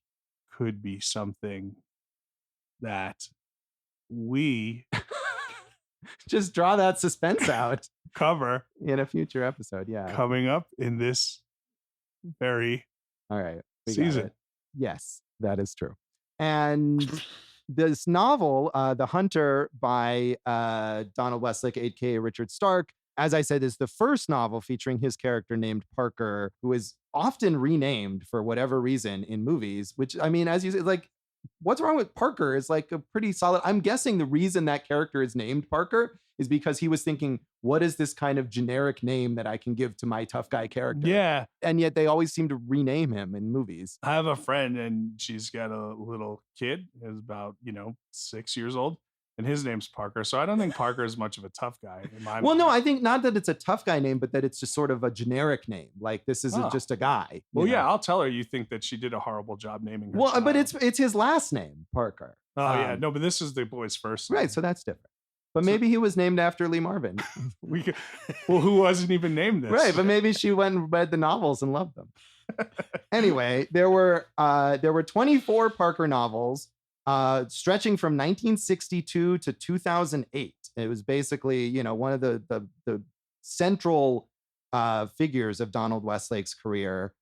could be something that we just draw that suspense out cover in a future episode. Yeah. Coming up in this very all right season. Yes, that is true. And this novel, The Hunter by Donald Westlake, aka Richard Stark, as I said, is the first novel featuring his character named Parker, who is often renamed for whatever reason in movies, which, I mean, as you said, like, what's wrong with Parker is like a pretty solid. I'm guessing the reason that character is named Parker is because he was thinking, what is this kind of generic name that I can give to my tough guy character? Yeah. And yet they always seem to rename him in movies. I have a friend and she's got a little kid, is about, 6 years old. and his name's Parker. So I don't think Parker is much of a tough guy in my Well, mind. no, I think not that it's a tough guy name, but that it's just sort of a generic name. Like this is Oh. just a guy. Well, you yeah, know? I'll tell her you think that she did a horrible job naming her. Well, but child. it's his last name, Parker. Oh yeah, no, but this is the boy's first name. Right, so that's different. But So- maybe he was named after Lee Marvin. we could, well, who wasn't even named this? Right, but maybe she went and read the novels and loved them. Anyway, there were 24 Parker novels stretching from 1962 to 2008. It was basically, you know, one of the central figures of Donald Westlake's career.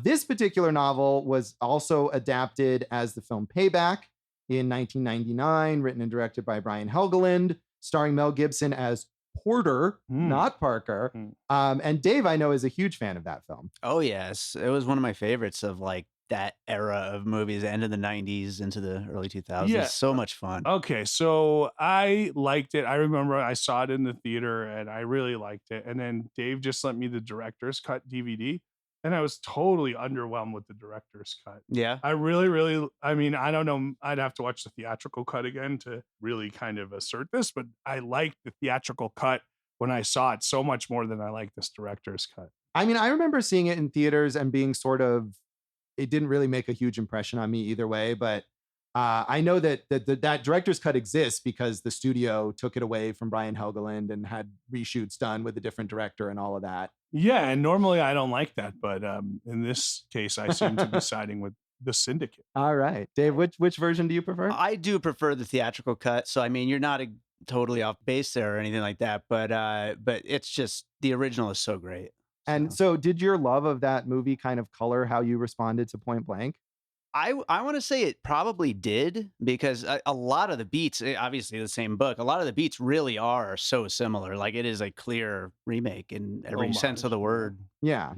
This particular novel was also adapted as the film Payback in 1999, written and directed by Brian Helgeland, starring Mel Gibson as Porter, not Parker. And Dave, I know, is a huge fan of that film. Oh yes, it was one of my favorites of like that era of movies, the end of the 90s into the early 2000s. Yeah. So much fun. Okay, so I liked it. I remember I saw it in the theater and I really liked it. And then Dave just sent me the director's cut DVD, and I was totally underwhelmed with the director's cut. Yeah. I really, I mean, I don't know. I'd have to watch the theatrical cut again to really kind of assert this, but I liked the theatrical cut when I saw it so much more than I like this director's cut. I mean, I remember seeing it in theaters and being sort of, it didn't really make a huge impression on me either way, but I know that director's cut exists because the studio took it away from Brian Helgeland and had reshoots done with a different director and all of that. Yeah, and normally I don't like that, but in this case, I seem to be siding with the Syndicate. All right, Dave, which version do you prefer? I do prefer the theatrical cut. So I mean, you're not totally off base there or anything like that, but it's just the original is so great. And so did your love of that movie kind of color how you responded to Point Blank? I want to say it probably did, because a lot of the beats, obviously the same book, a lot of the beats really are so similar. Like it is a clear remake in every sense of the word. Yeah.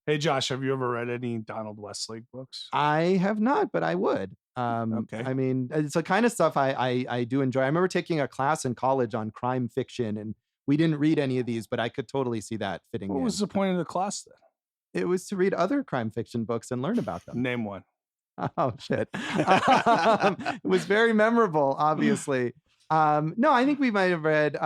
Hey, Josh, have you ever read any Donald Westlake books? I have not, but I would. Okay. I mean, it's the kind of stuff I do enjoy. I remember taking a class in college on crime fiction, and we didn't read any of these, but I could totally see that fitting What in. was the point of the class then? It was to read other crime fiction books and learn about them. Name one. Oh, shit. It was very memorable, obviously. No, I think we might have read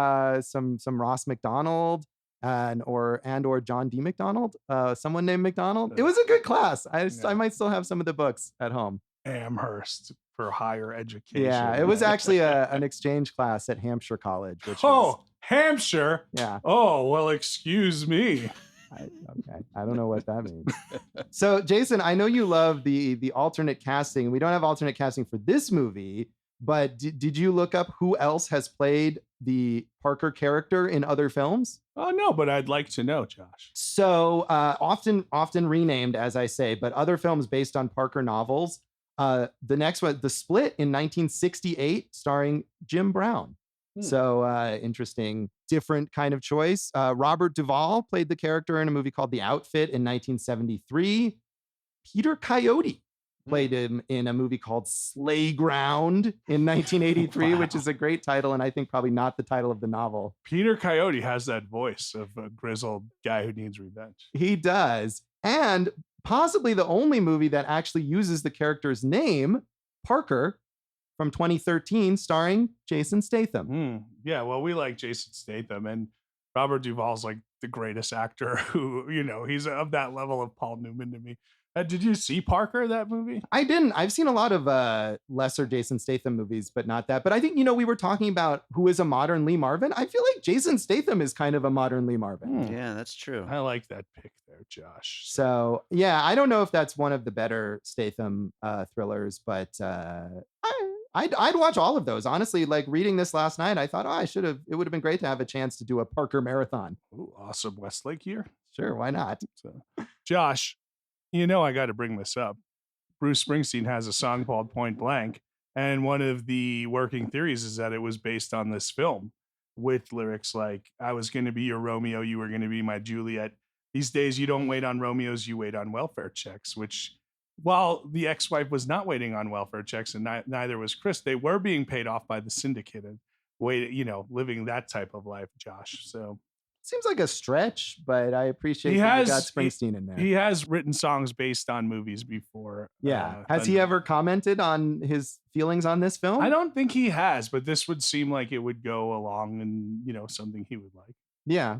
some Ross McDonald or John D. McDonald, someone named McDonald. It was a good class. I might still have some of the books at home. Amherst for higher education. Yeah, it was actually an exchange class at Hampshire College. Which was, Hampshire. yeah. Oh, well, excuse me. Okay, I don't know what that means. So, Jason, I know you love the alternate casting. We don't have alternate casting for this movie, but did you look up who else has played the Parker character in other films? Oh, no, but I'd like to know, Josh. So, often renamed, as I say, but other films based on Parker novels. The next one, The Split in 1968, starring Jim Brown. So interesting, different kind of choice. Robert Duvall played the character in a movie called The Outfit in 1973. Peter Coyote played him in a movie called Slayground in 1983, Wow. which is a great title, and I think probably not the title of the novel. Peter Coyote has that voice of a grizzled guy who needs revenge. He does. And possibly the only movie that actually uses the character's name, Parker, from 2013, starring Jason Statham. Yeah, well, we like Jason Statham, and Robert Duvall's like the greatest actor who, he's of that level of Paul Newman to me. Did you see Parker, that movie? I didn't. I've seen a lot of lesser Jason Statham movies, but not that. But I think, we were talking about who is a modern Lee Marvin. I feel like Jason Statham is kind of a modern Lee Marvin. Yeah, that's true. I like that pick there, Josh. So, yeah, I don't know if that's one of the better Statham thrillers, but I'd watch all of those. Honestly, like reading this last night, I thought, it would have been great to have a chance to do a Parker marathon. Ooh, awesome Westlake year. Sure, why not? So, Josh, I got to bring this up. Bruce Springsteen has a song called Point Blank, and one of the working theories is that it was based on this film with lyrics like, I was going to be your Romeo, you were going to be my Juliet. These days, you don't wait on Romeos, you wait on welfare checks, which, while the ex-wife was not waiting on welfare checks and neither was Chris, they were being paid off by the syndicate and living that type of life, Josh. So seems like a stretch, but I appreciate He that you has- got Springsteen in there. He has written songs based on movies before. Yeah. Has he ever commented on his feelings on this film? I don't think he has, but this would seem like it would go along and, something he would like. Yeah.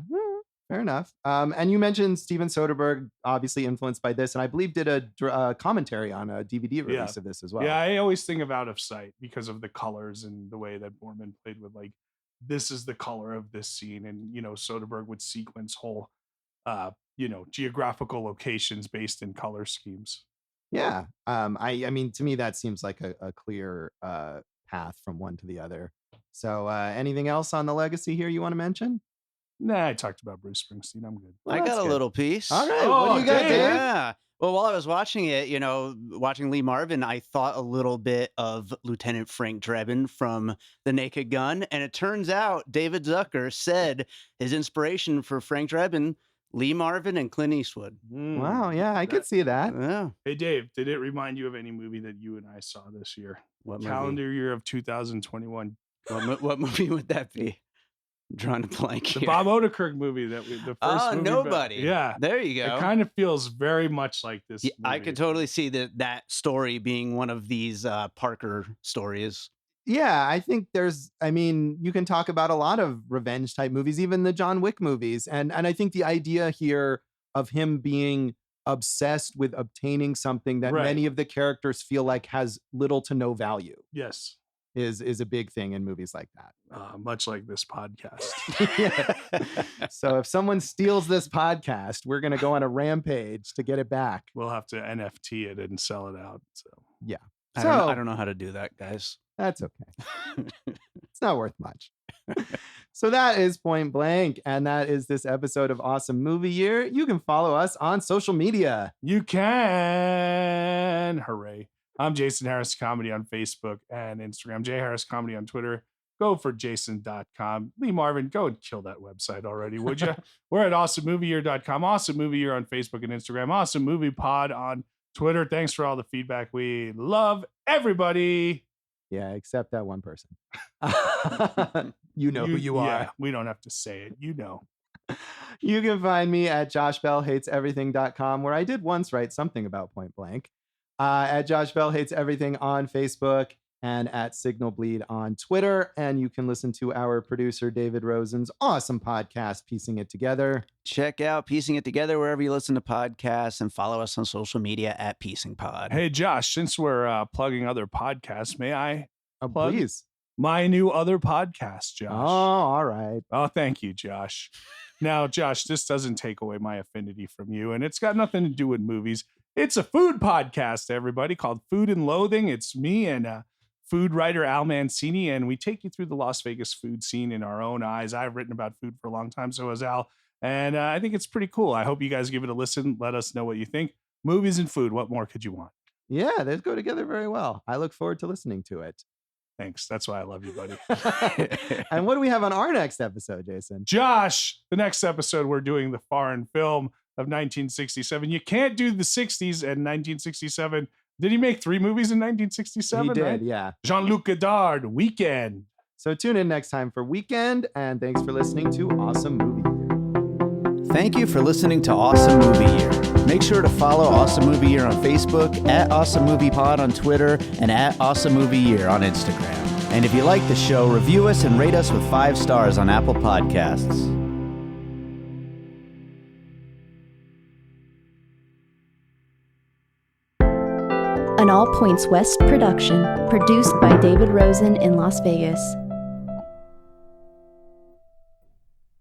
Fair enough. And you mentioned Steven Soderbergh, obviously influenced by this, and I believe did a commentary on a DVD release of this as well. Yeah, I always think of Out of Sight because of the colors and the way that Boorman played with, like, this is the color of this scene. And, Soderbergh would sequence whole, geographical locations based in color schemes. Yeah. I mean, to me, that seems like a clear path from one to the other. So anything else on the legacy here you want to mention? Nah, I talked about Bruce Springsteen. I'm good. I got a little piece. All right. What do you got, Dave? Yeah. Well, while I was watching it, watching Lee Marvin, I thought a little bit of Lieutenant Frank Drebin from The Naked Gun. And it turns out David Zucker said his inspiration for Frank Drebin, Lee Marvin and Clint Eastwood. Wow. Yeah, I could see that. Yeah. Hey, Dave, did it remind you of any movie that you and I saw this year? What movie? Calendar year of 2021. What movie would that be? I'm drawing a blank The here. Bob Odenkirk movie the first movie. Nobody. Yeah. There you go. It kind of feels very much like this. Yeah, I movie. could totally see that story being one of these Parker stories. Yeah, I think you can talk about a lot of revenge type movies, even the John Wick movies. And I think the idea here of him being obsessed with obtaining something that Right. many of the characters feel like has little to no value Yes. is a big thing in movies like that. Much like this podcast. Yeah. So if someone steals this podcast, we're going to go on a rampage to get it back. We'll have to NFT it and sell it out. So Yeah. I don't know how to do that, guys. That's okay. It's not worth much. So that is Point Blank, and that is this episode of Awesome Movie Year. You can follow us on social media. you can. Hooray. I'm Jason Harris Comedy on Facebook and Instagram. J Harris Comedy on Twitter. Go for jason.com. Lee Marvin, go and kill that website already, would you? We're at awesomemovieyear.com. Awesome Movie Year on Facebook and Instagram. Awesome Movie Pod on Twitter. Thanks for all the feedback. We love everybody. Yeah, except that one person. You know who you are. Yeah, we don't have to say it. You know. You can find me at joshbellhateseverything.com, where I did once write something about Point Blank. At Josh Bell Hates Everything on Facebook, and at Signal Bleed on Twitter. And you can listen to our producer, David Rosen's awesome podcast, Piecing It Together. Check out Piecing It Together wherever you listen to podcasts, and follow us on social media at Piecing Pod. Hey, Josh, since we're plugging other podcasts, may I plug Please. my new other podcast, Josh? Oh, all right. Oh, thank you, Josh. Now, Josh, this doesn't take away my affinity from you, and it's got nothing to do with movies. It's a food podcast, everybody, called Food and Loathing. It's me and food writer Al Mancini, and we take you through the Las Vegas food scene in our own eyes. I've written about food for a long time, so has Al, and I think it's pretty cool. I hope you guys give it a listen. Let us know what you think. Movies and food, what more could you want? Yeah, they go together very well. I look forward to listening to it. Thanks. That's why I love you, buddy. And what do we have on our next episode, Jason? Josh, the next episode, we're doing the foreign film of 1967. You can't do the 60s and 1967. Did he make 3 movies in 1967? He did, right? yeah. Jean-Luc Godard, Weekend. So tune in next time for Weekend, and thanks for listening to Awesome Movie Year. Thank you for listening to Awesome Movie Year. Make sure to follow Awesome Movie Year on Facebook, at Awesome Movie Pod on Twitter, and at Awesome Movie Year on Instagram. And if you like the show, review us and rate us with 5 stars on Apple Podcasts. An All Points West production, produced by David Rosen in Las Vegas.